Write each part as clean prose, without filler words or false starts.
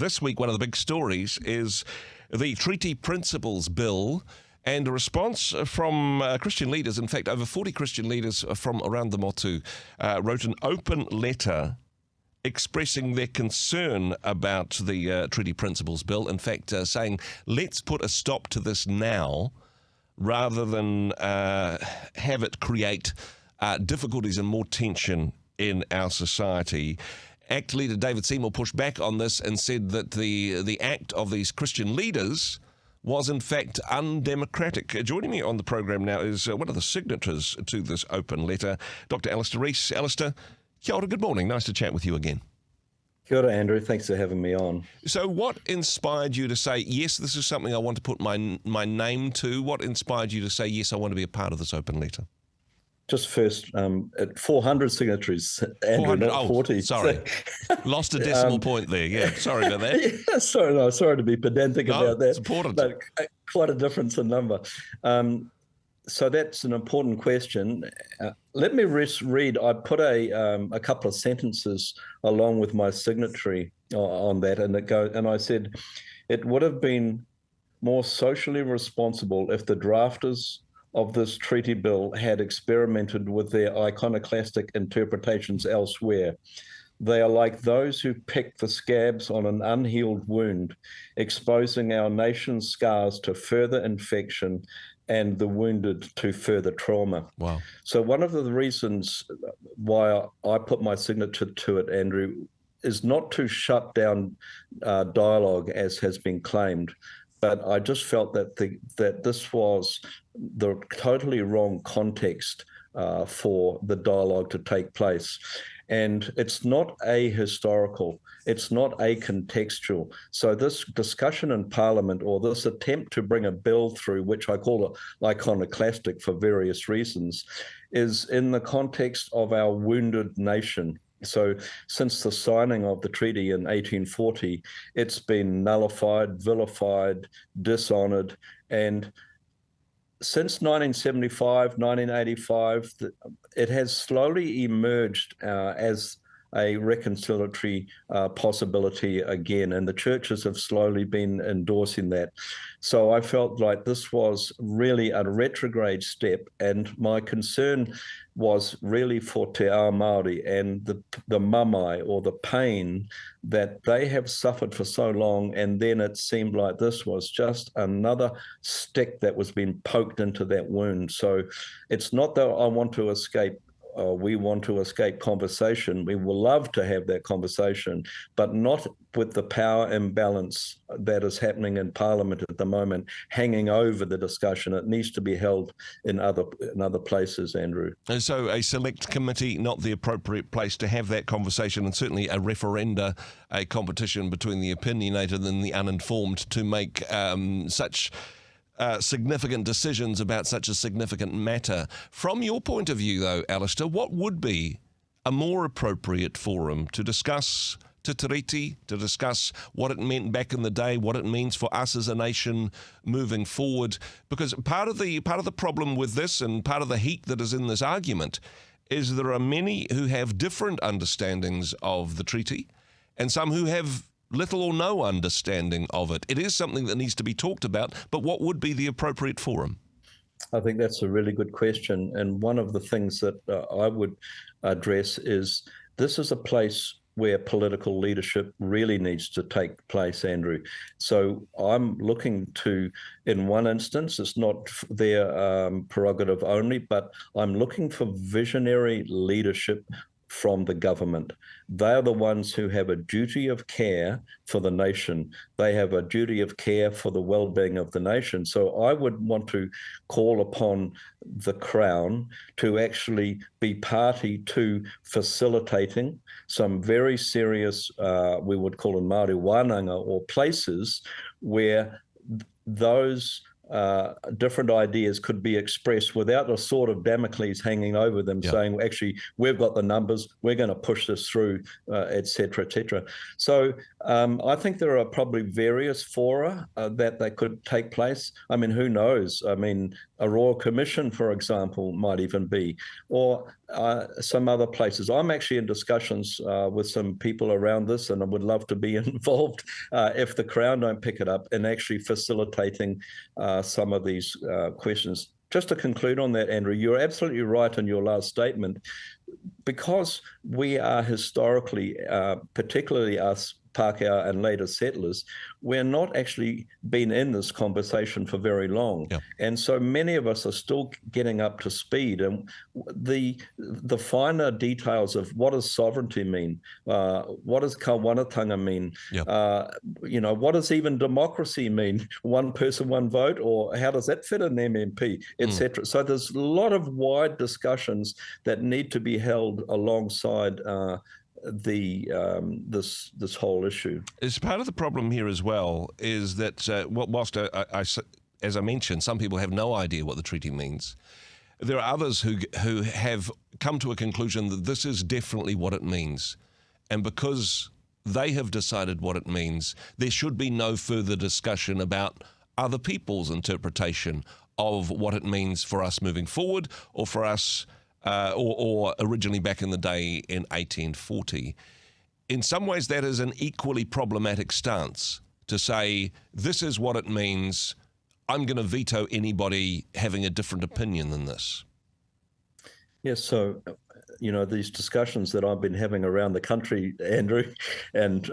this week, one of the big stories is the Treaty Principles Bill and a response from Christian leaders. In fact, over 40 Christian leaders from around the Motu wrote an open letter expressing their concern about the Treaty Principles Bill. In fact, saying, let's put a stop to this now rather than have it create difficulties and more tension in our society. ACT leader David Seymour pushed back on this and said that the act of these Christian leaders was in fact undemocratic. Joining me on the program now is one of the signatories to this open letter, Dr Alistair Reese. Alistair, kia ora, good morning. Nice to chat with you again. Kia ora, Andrew. Thanks for having me on. So what inspired you to say, yes, this is something I want to put my name to? What inspired you to say, yes, I want to be a part of this open letter? Just first, at 400 signatories, Andrew, not 40. Sorry. Lost a decimal point there. Yeah, sorry about that. Yeah, sorry to be pedantic about that. It's important. But quite a difference in number. So that's an important question. Let me read. I put a couple of sentences along with my signatory on that, and I said, it would have been more socially responsible if the drafters of this treaty bill had experimented with their iconoclastic interpretations elsewhere. They are like those who pick the scabs on an unhealed wound, exposing our nation's scars to further infection and the wounded to further trauma. Wow. So one of the reasons why I put my signature to it, Andrew, is not to shut down dialogue as has been claimed, but I just felt that this was the totally wrong context for the dialogue to take place. And it's not ahistorical, it's not acontextual. So this discussion in Parliament, or this attempt to bring a bill through, which I call iconoclastic for various reasons, is in the context of our wounded nation. So since the signing of the treaty in 1840, it's been nullified, vilified, dishonoured, and since 1975, 1985, it has slowly emerged as a reconciliatory possibility again, and the churches have slowly been endorsing that. So I felt like this was really a retrograde step, and my concern was really for Te Ao Māori and the mamai, or the pain that they have suffered for so long, and then it seemed like this was just another stick that was being poked into that wound. So it's not that I want to escape we want to escape conversation. We will love to have that conversation, but not with the power imbalance that is happening in Parliament at the moment, hanging over the discussion. It needs to be held in other places, Andrew. So a select committee, not the appropriate place to have that conversation, and certainly a referenda, a competition between the opinionated and the uninformed to make such significant decisions about such a significant matter. From your point of view, though, Alistair, what would be a more appropriate forum to discuss Te Tiriti, to discuss what it meant back in the day, what it means for us as a nation moving forward? Because part of the problem with this, and part of the heat that is in this argument, is there are many who have different understandings of the treaty, and some who have little or no understanding of it. It is something that needs to be talked about, but what would be the appropriate forum? I think that's a really good question. And one of the things that I would address is this is a place where political leadership really needs to take place, Andrew. So I'm looking to, in one instance, it's not their prerogative only, but I'm looking for visionary leadership from the government. They are the ones who have a duty of care for the nation. They have a duty of care for the well-being of the nation. So I would want to call upon the Crown to actually be party to facilitating some very serious, we would call in Māori wānanga, or places where those different ideas could be expressed without a sword of Damocles hanging over them, saying, actually, we've got the numbers, we're going to push this through, et cetera, et cetera. So I think there are probably various fora that they could take place. I mean, who knows? I mean, a Royal Commission, for example, might even be, or some other places. I'm actually in discussions with some people around this, and I would love to be involved if the Crown don't pick it up in actually facilitating some of these questions. Just to conclude on that, Andrew, you're absolutely right in your last statement. Because we are historically, particularly us Pākehā and later settlers, we're not actually been in this conversation for very long. Yeah. And so many of us are still getting up to speed. And the finer details of what does sovereignty mean? What does kawanatanga mean? Yeah. What does even democracy mean? One person, one vote? Or how does that fit in MMP, etc.? So there's a lot of wide discussions that need to be held alongside this whole issue. As part of the problem here as well is that whilst as I mentioned, some people have no idea what the treaty means, there are others who have come to a conclusion that this is definitely what it means, and because they have decided what it means, there should be no further discussion about other people's interpretation of what it means for us moving forward, or for us or originally back in the day in 1840. In some ways, that is an equally problematic stance to say, this is what it means, I'm going to veto anybody having a different opinion than this. Yes, so, these discussions that I've been having around the country, Andrew, and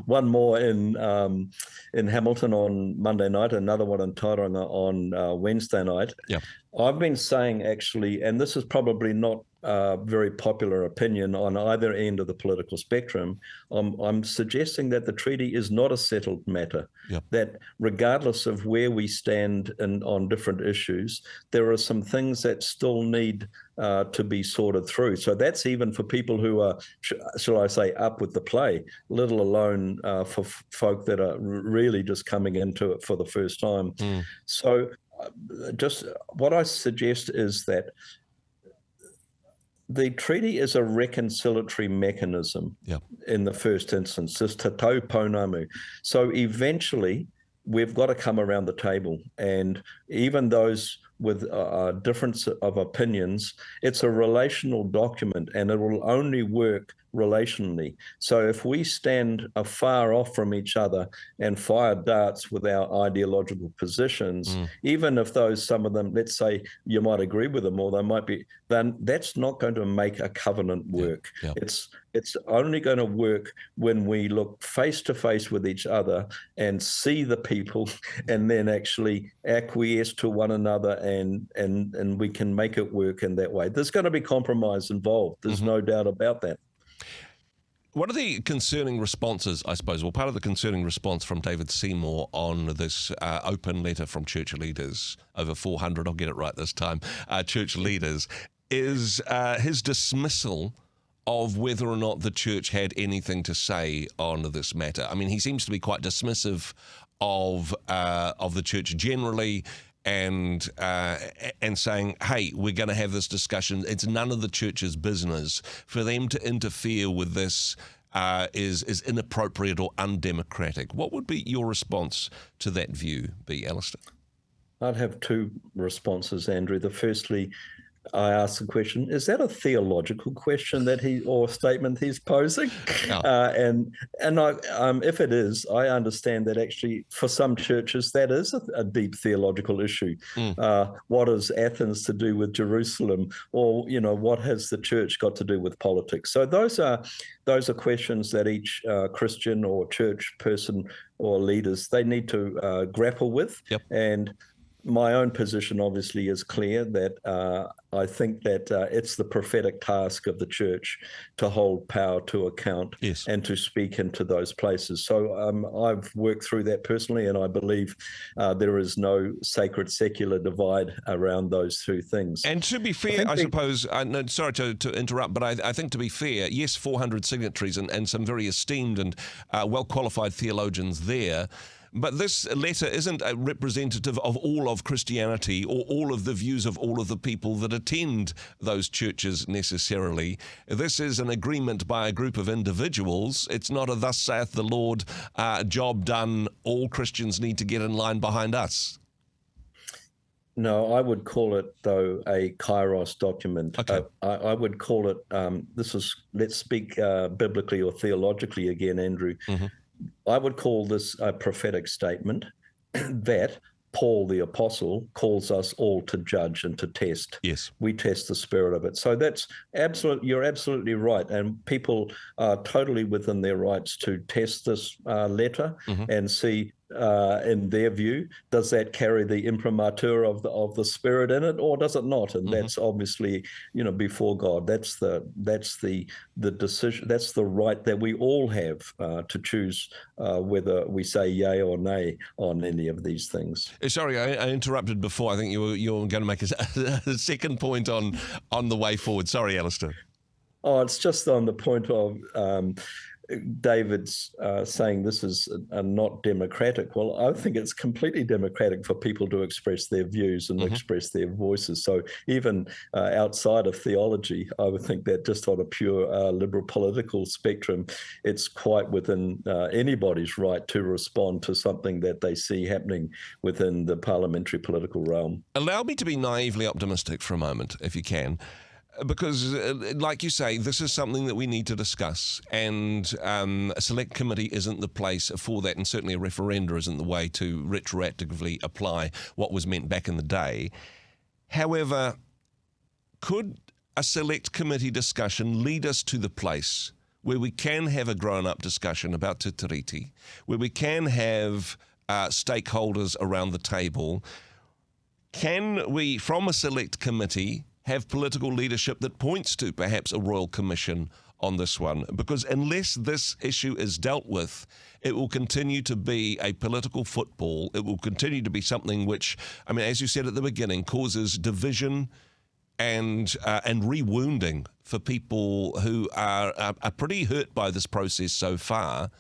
one more in Hamilton on Monday night, another one in Tauranga on Wednesday night. Yeah. I've been saying actually, and this is probably not a very popular opinion on either end of the political spectrum, I'm suggesting that the treaty is not a settled matter, that regardless of where we stand on different issues, there are some things that still need to be sorted through. So that's even for people who are, shall I say, up with the play, let alone for folk that are really just coming into it for the first time. So just what I suggest is that the treaty is a reconciliatory mechanism in the first instance, this te tau pounamu. So eventually we've got to come around the table, and even those with a difference of opinions, it's a relational document and it will only work relationally. So if we stand afar off from each other and fire darts with our ideological positions, even if some of them, let's say you might agree with them or they might be, then that's not going to make a covenant work. It's only going to work when we look face to face with each other and see the people and then actually acquiesce to one another, and we can make it work in that way. There's going to be compromise involved. There's no doubt about that. One of the concerning responses, I suppose, well, part of the concerning response from David Seymour on this open letter from church leaders, over 400, I'll get it right this time, church leaders, is his dismissal of whether or not the church had anything to say on this matter. I mean, he seems to be quite dismissive of the church generally, and saying, hey, we're going to have this discussion. It's none of the church's business. For them to interfere with this is inappropriate or undemocratic. What would be your response to that view, Alistair? I'd have two responses, Andrew. Firstly, I asked the question, is that a theological question or statement he's posing? And if it is, I understand that actually for some churches that is a deep theological issue. What has Athens to do with Jerusalem? Or, what has the church got to do with politics? So those are questions that each Christian or church person or leaders, they need to grapple with. And my own position obviously is clear that I think that it's the prophetic task of the church to hold power to account and to speak into those places. So I've worked through that personally, and I believe there is no sacred secular divide around those two things. And to be fair, I suppose, sorry to interrupt, but I think to be fair, yes, 400 signatories and some very esteemed and well-qualified theologians there. But this letter isn't a representative of all of Christianity or all of the views of all of the people that attend those churches necessarily. This is an agreement by a group of individuals. It's not a thus saith the Lord, job done, all Christians need to get in line behind us. No, I would call it, though, a kairos document. Okay. I would call it, let's speak biblically or theologically again, Andrew. Mm-hmm. I would call this a prophetic statement that Paul the apostle calls us all to judge and to test. Yes. We test the spirit of it. So that's you're absolutely right. And people are totally within their rights to test this letter and see, in their view, does that carry the imprimatur of the spirit in it, or does it not? And that's obviously, before God. That's the decision. That's the right that we all have to choose whether we say yay or nay on any of these things. Sorry, I interrupted before. I think you were going to make a second point on the way forward. Sorry, Alistair. Oh, it's just on the point of David's saying this is not democratic. Well, I think it's completely democratic for people to express their views and express their voices. So even outside of theology, I would think that just on a pure liberal political spectrum, it's quite within anybody's right to respond to something that they see happening within the parliamentary political realm. Allow me to be naively optimistic for a moment, if you can. Because, like you say, this is something that we need to discuss, and a select committee isn't the place for that, and certainly a referenda isn't the way to retroactively apply what was meant back in the day. However, could a select committee discussion lead us to the place where we can have a grown-up discussion about Te Tiriti, where we can have stakeholders around the table? Can we, from a select committee, have political leadership that points to perhaps a royal commission on this one? Because unless this issue is dealt with, it will continue to be a political football. It will continue to be something which, I mean, as you said at the beginning, causes division and re-wounding for people who are pretty hurt by this process so far.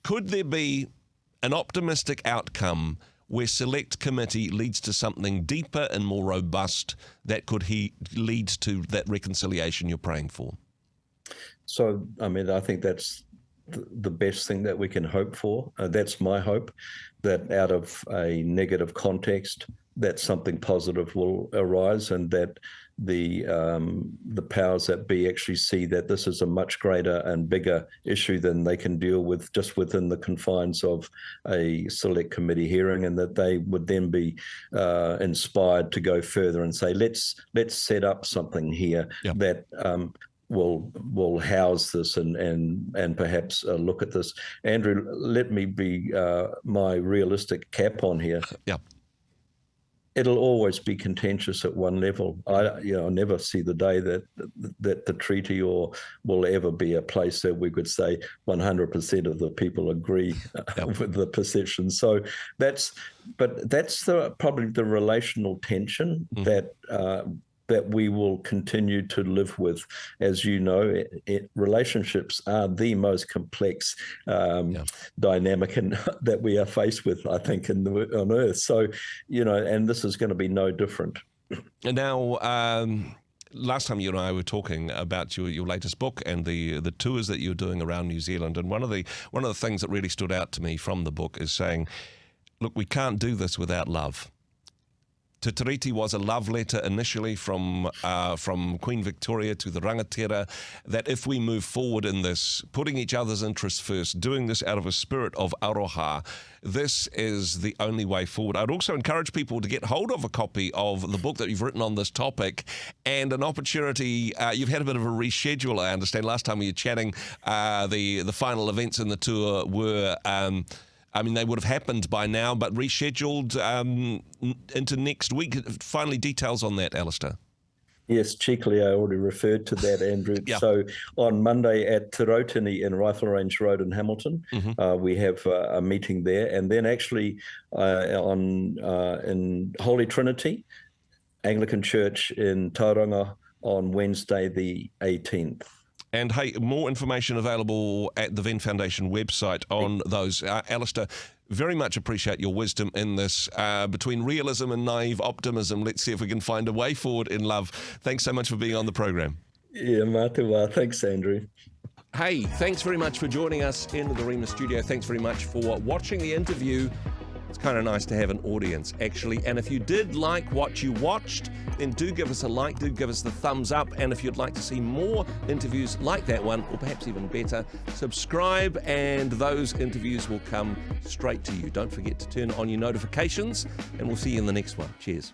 Could there be an optimistic outcome where select committee leads to something deeper and more robust that could lead to that reconciliation you're praying for? So, I mean, I think that's the best thing that we can hope for. That's my hope, that out of a negative context, that something positive will arise, and that the powers that be actually see that this is a much greater and bigger issue than they can deal with just within the confines of a select committee hearing, and that they would then be inspired to go further and say, let's set up something here that will house this and perhaps look at this. Andrew, let me be my realistic cap on here. Yeah. It'll always be contentious at one level. I never see the day that the treaty will ever be a place that we could say 100% of the people agree with the perception. So that's probably the relational tension that we will continue to live with. As you know, relationships are the most complex dynamic that we are faced with, I think, on Earth. So, and this is going to be no different. And now, last time you and I were talking about your latest book and the tours that you're doing around New Zealand, and one of the things that really stood out to me from the book is saying, look, we can't do this without love. Te Tiriti was a love letter initially from Queen Victoria to the rangatira, that if we move forward in this, putting each other's interests first, doing this out of a spirit of aroha, this is the only way forward. I'd also encourage people to get hold of a copy of the book that you've written on this topic, and an opportunity. You've had a bit of a reschedule, I understand. Last time we were chatting, the final events in the tour were... they would have happened by now, but rescheduled into next week. Finally, details on that, Alistair. Yes, cheekily, I already referred to that, Andrew. So on Monday at Te Rautini in Rifle Range Road in Hamilton, we have a meeting there. And then actually in Holy Trinity, Anglican Church in Tauranga on Wednesday the 18th. And hey, more information available at the Venn Foundation website on those. Alistair, very much appreciate your wisdom in this. Between realism and naive optimism, let's see if we can find a way forward in love. Thanks so much for being on the program. Yeah, Matawa. Thanks, Andrew. Hey, thanks very much for joining us in the Rhema studio. Thanks very much for watching the interview. It's kind of nice to have an audience, actually. And if you did like what you watched, then do give us a like, do give us the thumbs up. And if you'd like to see more interviews like that one, or perhaps even better, subscribe and those interviews will come straight to you. Don't forget to turn on your notifications, and we'll see you in the next one. Cheers.